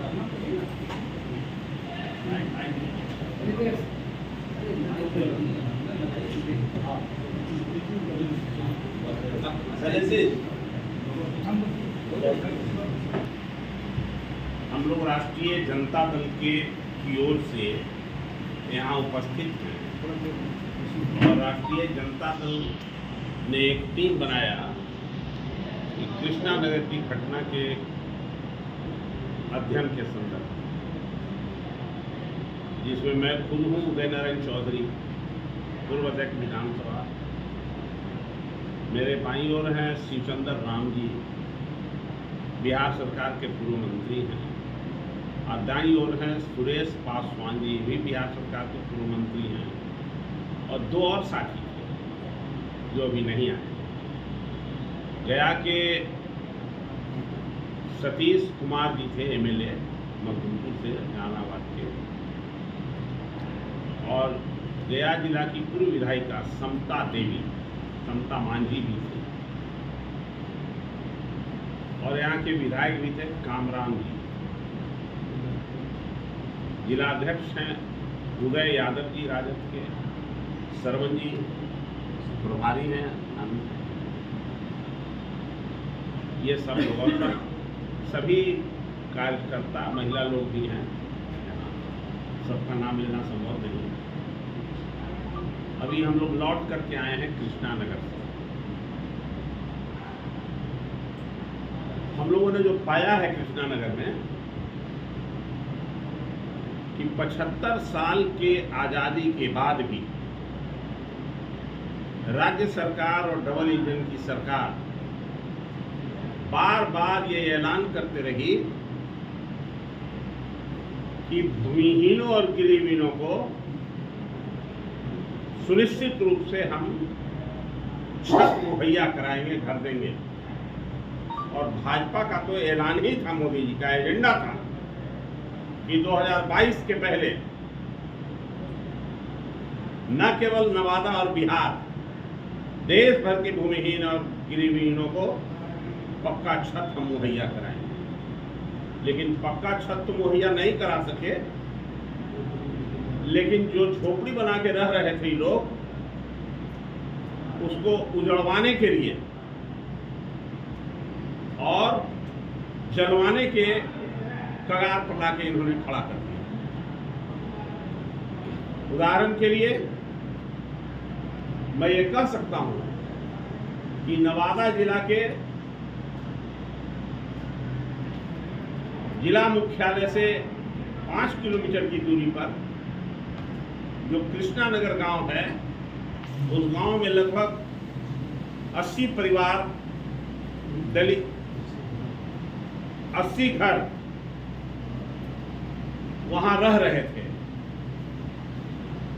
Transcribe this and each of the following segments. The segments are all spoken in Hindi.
हम लोग राष्ट्रीय जनता दल की ओर से यहाँ उपस्थित हैं और राष्ट्रीय जनता दल ने एक टीम बनाया कि कृष्णा नगर की घटना के अध्ययन के संदर्भ, जिसमें मैं खुद हूँ उदय नारायण चौधरी, पूर्व अध्यक्ष विधानसभा। मेरे बाईं ओर हैं शिवचंद्र राम जी, बिहार सरकार के पूर्व मंत्री हैं, और दाईं ओर हैं सुरेश पासवान जी, भी बिहार सरकार के पूर्व मंत्री हैं, और दो और साथी थे जो अभी नहीं आए। गया के सतीश कुमार जी थे, एमएलए मखदूमपुर से, जहानाबाद के, और गया जिला की पूर्व विधायिका समता मांझी भी थे, और यहाँ के विधायक भी थे कामराम जी। जिलाध्यक्ष हैं उदय यादव जी राजद के, सरवन जी प्रभारी हैं, ये सब लोग, सभी कार्यकर्ता, महिला लोग भी हैं। सबका नाम लेना संभव नहीं है। अभी हम लोग लौट करके आए हैं कृष्णा नगर से। हम लोगों ने जो पाया है कृष्णा नगर में कि 75 साल के आजादी के बाद भी राज्य सरकार और डबल इंजन की सरकार बार बार ये ऐलान करते रही कि भूमिहीनों और गृहहीनों को सुनिश्चित रूप से हम छत मुहैया कराएंगे, घर देंगे। और भाजपा का तो ऐलान ही था, मोदी जी का एजेंडा था कि 2022 के पहले न केवल नवादा और बिहार, देश भर के भूमिहीन और गृहहीनों को पक्का छत हम मुहैया कराएंगे। लेकिन पक्का छत तो मुहैया नहीं करा सके, लेकिन जो झोपड़ी बना के रह रहे थे लोग, उसको उजड़वाने के लिए और जलवाने के कगार पर लाके इन्होंने खड़ा कर दिया। उदाहरण के लिए मैं ये कह सकता हूं कि नवादा जिला के जिला मुख्यालय से 5 किलोमीटर की दूरी पर जो कृष्णा नगर गांव है, उस गांव में लगभग 80 परिवार, दलित 80 घर वहां रह रहे थे,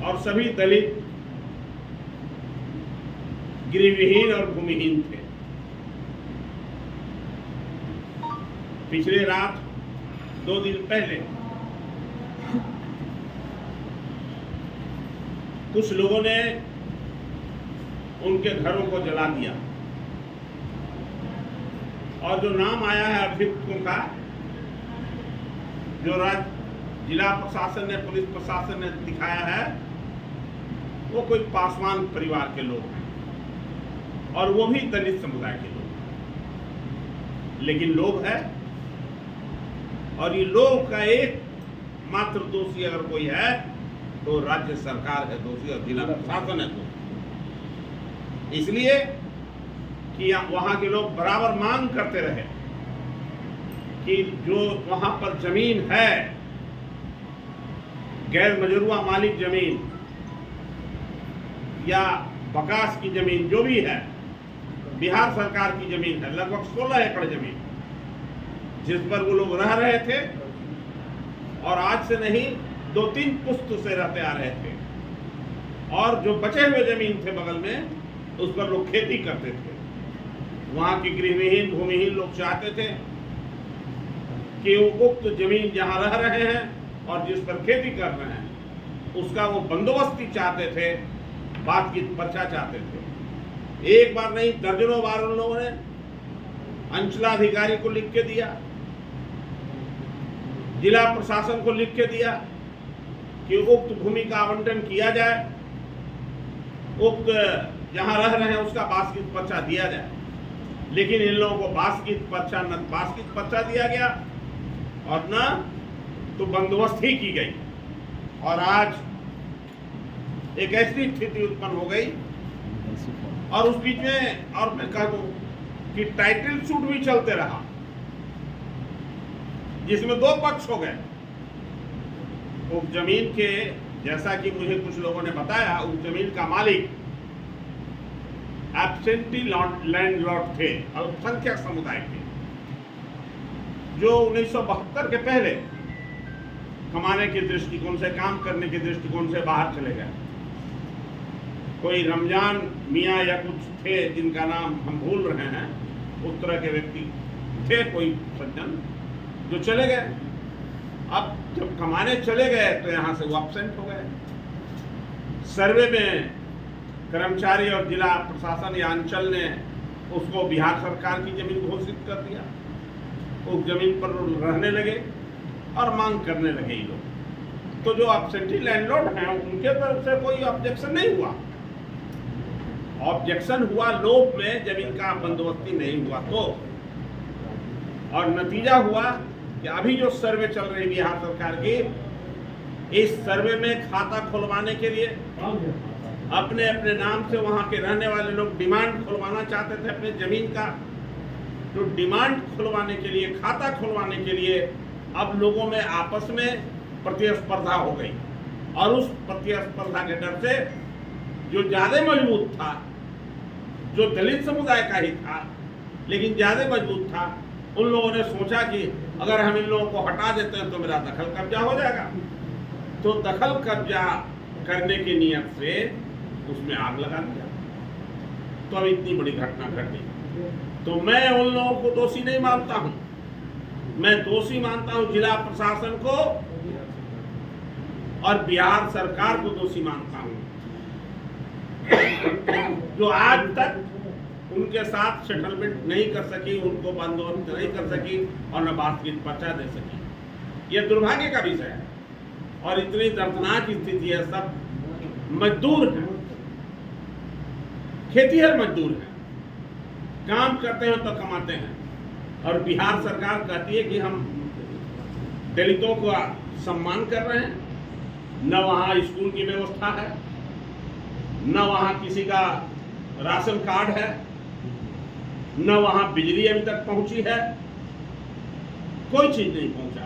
और सभी दलित, गृहहीन और भूमिहीन थे। पिछले रात 2 दिन पहले कुछ लोगों ने उनके घरों को जला दिया, और जो नाम आया है अभियुक्तों का, जो जिला प्रशासन ने, पुलिस प्रशासन ने दिखाया है, वो कोई पासवान परिवार के लोग हैं, और वो भी दलित समुदाय के लोग। लेकिन लोग है, और ये लोग का एक मात्र दोषी अगर कोई है तो राज्य सरकार है दोषी, और जिला प्रशासन है दोषी। इसलिए कि वहां के लोग बराबर मांग करते रहे कि जो वहां पर जमीन है, गैर मजरूआ मालिक जमीन या बकास की जमीन जो भी है, बिहार सरकार की जमीन है, लगभग 16 एकड़ जमीन, जिस पर वो लोग रह रहे थे, और आज से नहीं 2-3 पुश्त से रहते आ रहे थे, और जो बचे हुए जमीन थे बगल में, उस पर लोग खेती करते थे। वहां के गृहहीन, भूमिहीन लोग चाहते थे कि उक्त जमीन जहां रह रहे हैं और जिस पर खेती कर रहे हैं, उसका वो बंदोबस्ती चाहते थे, बात की पर्चा चाहते थे। एक बार नहीं, दर्जनों बार उन लोगों ने अंचलाधिकारी को लिख के दिया, जिला प्रशासन को लिख के दिया कि उक्त भूमि का आवंटन किया जाए, उक्त जहां रह रहे हैं उसका बास्कित पर्चा दिया जाए। लेकिन इन लोगों को बास्कित पर्चा दिया गया और न तो बंदोबस्त ही की गई। और आज एक ऐसी स्थिति उत्पन्न हो गई और उस बीच में और मैं कह दूं कि टाइटल सूट भी चलते रहा, जिसमें दो पक्ष हो गए। उस जमीन के, जैसा कि मुझे कुछ लोगों ने बताया, उस जमीन का मालिक एब्सेंटी लैंडलॉर्ड थे, अल्पसंख्यक समुदाय के, जो 1972 के पहले कमाने के दृष्टिकोण से, काम करने के दृष्टिकोण से बाहर चले गए। कोई रमजान मियाँ या कुछ थे जिनका नाम हम भूल रहे हैं, उस तरह के व्यक्ति थे, कोई सज्जन जो चले गए। अब जब कमाने चले गए तो यहाँ से वो एब्सेंट हो गए। सर्वे में कर्मचारी और जिला प्रशासन या अंचल ने उसको बिहार सरकार की जमीन घोषित कर दिया। उस जमीन पर रहने लगे और मांग करने लगे ये लोग। तो जो एब्सेंटी लैंडलॉर्ड हैं उनके तरफ से कोई ऑब्जेक्शन नहीं हुआ। ऑब्जेक्शन हुआ लोभ में जमीन का बंदोबस्ती नहीं हुआ तो, और नतीजा हुआ कि अभी जो सर्वे चल रही है बिहार सरकार की, इस सर्वे में खाता खुलवाने के लिए अपने अपने नाम से वहां के रहने वाले लोग डिमांड खुलवाना चाहते थे अपने जमीन का। तो डिमांड खुलवाने के लिए, खाता खुलवाने के लिए अब लोगों में आपस में प्रतिस्पर्धा हो गई। और उस प्रतिस्पर्धा के डर से जो ज्यादा मजबूत था, जो दलित समुदाय का ही था लेकिन ज्यादा मजबूत था, उन लोगों ने सोचा कि अगर हम इन लोगों को हटा देते हैं तो मेरा दखल कब्जा हो जाएगा। तो दखल कब्जा करने की नियत से उसमें आग लगा दिया। तो अब इतनी बड़ी घटना घट गई। तो मैं उन लोगों को दोषी नहीं मानता हूं, मैं दोषी मानता हूं जिला प्रशासन को और बिहार सरकार को दोषी मानता हूं, जो आज तक उनके साथ सेटलमेंट नहीं कर सकी, उनको बंदोबस्त नहीं कर सकी और न बास्कित पर्चा दे सकी। यह दुर्भाग्य का विषय है और इतनी दर्दनाक स्थिति है। सब मजदूर हैं, खेतीहर मजदूर हैं, काम करते हैं तो कमाते हैं। और बिहार सरकार कहती है कि हम दलितों का सम्मान कर रहे हैं। न वहाँ स्कूल की व्यवस्था है, न वहाँ किसी का राशन कार्ड है, न वहाँ बिजली अभी तक पहुंची है, कोई चीज नहीं पहुंचा।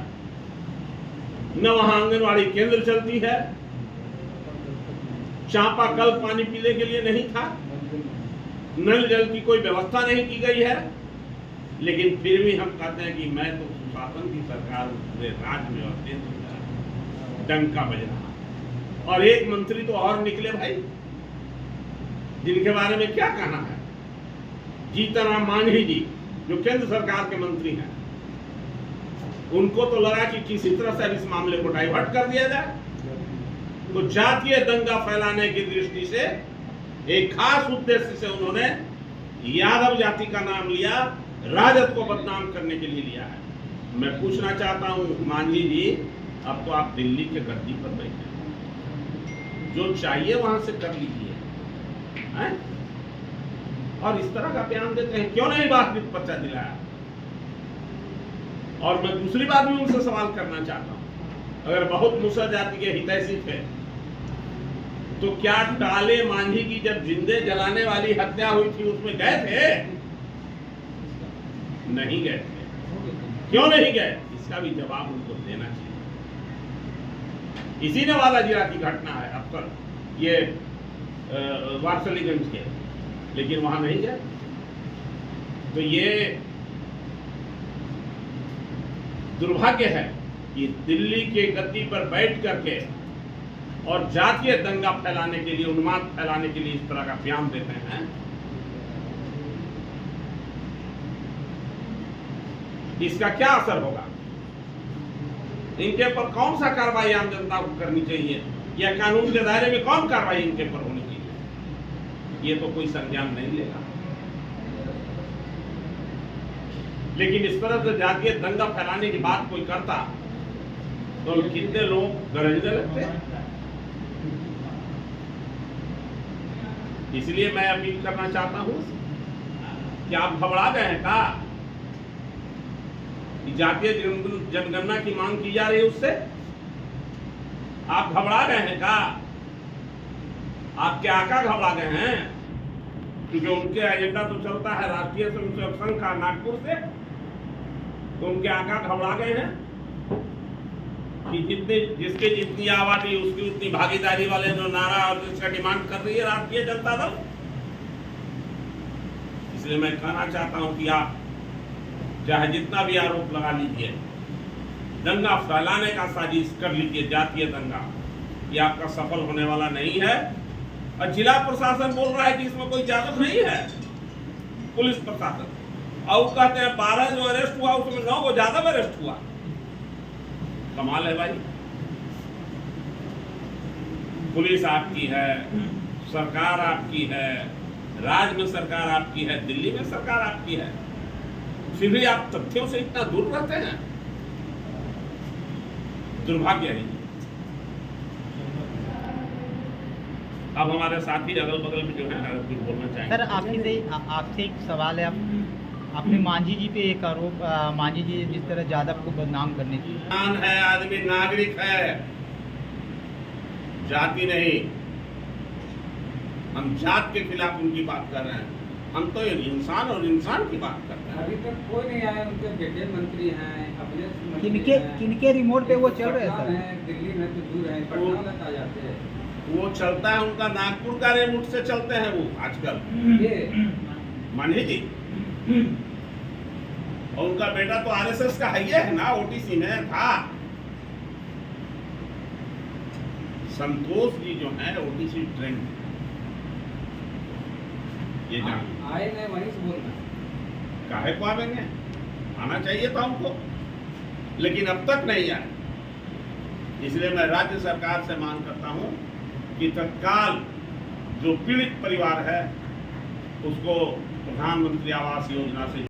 न वहाँ आंगनवाड़ी केंद्र चलती है, चापाकल पानी पीने के लिए नहीं था, नल जल की कोई व्यवस्था नहीं की गई है। लेकिन फिर भी हम कहते हैं कि मैं तो सुशासन की सरकार पूरे राज्य में और देश में डंका बज रहा। और एक मंत्री तो और निकले भाई, जिनके बारे में क्या कहना है, जीतन राम मांझी जी, जो केंद्र सरकार के मंत्री हैं। उनको तो लगा कि किसी तरह से इस मामले को डाइवर्ट कर दिया जाए। तो जातीय दंगा फैलाने की दृष्टि से एक खास उद्देश्य से उन्होंने यादव जाति का नाम लिया, राजद को बदनाम करने के लिए लिया है। मैं पूछना चाहता हूं मांझी जी, अब तो आप दिल्ली के गद्दी पर बैठे, जो चाहिए वहां से कर लीजिए, और इस तरह का बयान देते हैं। क्यों नहीं बास्कित पर्चा दिलाया? और मैं दूसरी बात भी उनसे सवाल करना चाहता हूं, अगर बहुत मुसहर जाति के हितैषी थे तो क्या टाले मांझी की जब जिंदे जलाने वाली हत्या हुई थी उसमें गए थे? नहीं गए थे। क्यों नहीं गए? इसका भी जवाब उनको देना चाहिए। इसी नवादा जिला की घटना है अक्सर, ये वारसलीगंज के, लेकिन वहां नहीं गए। तो ये दुर्भाग्य है कि दिल्ली के गद्दी पर बैठ करके और जातीय दंगा फैलाने के लिए, उन्माद फैलाने के लिए इस तरह का बयान देते हैं। इसका क्या असर होगा? इनके पर कौन सा कार्रवाई आम जनता को करनी चाहिए, या कानून के दायरे में कौन कार्रवाई इनके पर होनी चाहिए? ये तो कोई संज्ञान नहीं लेगा। लेकिन इस तरह से जातीय दंगा फैलाने की बात कोई करता तो कितने लोग गरजने लगते हैं। इसलिए मैं अपील करना चाहता हूं कि आप घबरा गए हैं का जातीय जनगणना की मांग की जा रही है, उससे आप घबरा गए हैं का? आपके आका घबरा गए हैं? क्योंकि उनके एजेंडा तो चलता है राष्ट्रीय स्वयंसेवक संघ का नागपुर से, तो उनके आका घबरा गए हैं कि जिसके जितनी आबादी उसकी उतनी भागीदारी वाले जो नारा और जिसका डिमांड कर रही है राष्ट्रीय जनता दल। इसलिए मैं कहना चाहता हूं कि आप चाहे जितना भी आरोप लगा लीजिए, दंगा फैलाने का साजिश कर लीजिए, जातीय दंगा, ये आपका सफल होने वाला नहीं है। और जिला प्रशासन बोल रहा है कि इसमें कोई जादू नहीं है, पुलिस प्रशासन, और कहते हैं 12 जो अरेस्ट हुआ उसमें 9 को ज्यादा अरेस्ट हुआ। कमाल है भाई। पुलिस आपकी है, सरकार आपकी है, राज्य में सरकार आपकी है, दिल्ली में सरकार आपकी है, फिर भी आप तथ्यों से इतना दूर रहते हैं, दुर्भाग्य है। अब हमारे साथी अगल बगल में जो है कुछ बोलना चाहेंगे। सर आपसे एक सवाल है। आपने मांझी जी पे एक आरोप, मांझी जी जिस तरह यादव को बदनाम करने की है, आदमी नागरिक है, जाति नहीं। हम जात के खिलाफ उनकी बात कर रहे हैं, हम तो इंसान और इंसान की बात कर रहे हैं। अभी तक कोई नहीं आया। उनके बेटे मंत्री हैं, किनके रिमोट पे वो चल रहे हैं सर? दिल्ली में तो दूर है, पटना तक आ जाते हैं। वो चलता है, उनका नागपुर का रेमुट से चलते हैं वो आजकल, ये मांझी जी। और उनका बेटा तो आरएसएस का है ना, ओटीसी में था। संतोष जी जो है ओटीसी ट्रेंड, ये जान आए नहीं, वहीं से बोलना काहे को आवेंगे, आना चाहिए था उनको, लेकिन अब तक नहीं आए। इसलिए मैं राज्य सरकार से मांग करता हूं कि तत्काल जो पीड़ित परिवार है उसको प्रधानमंत्री आवास योजना से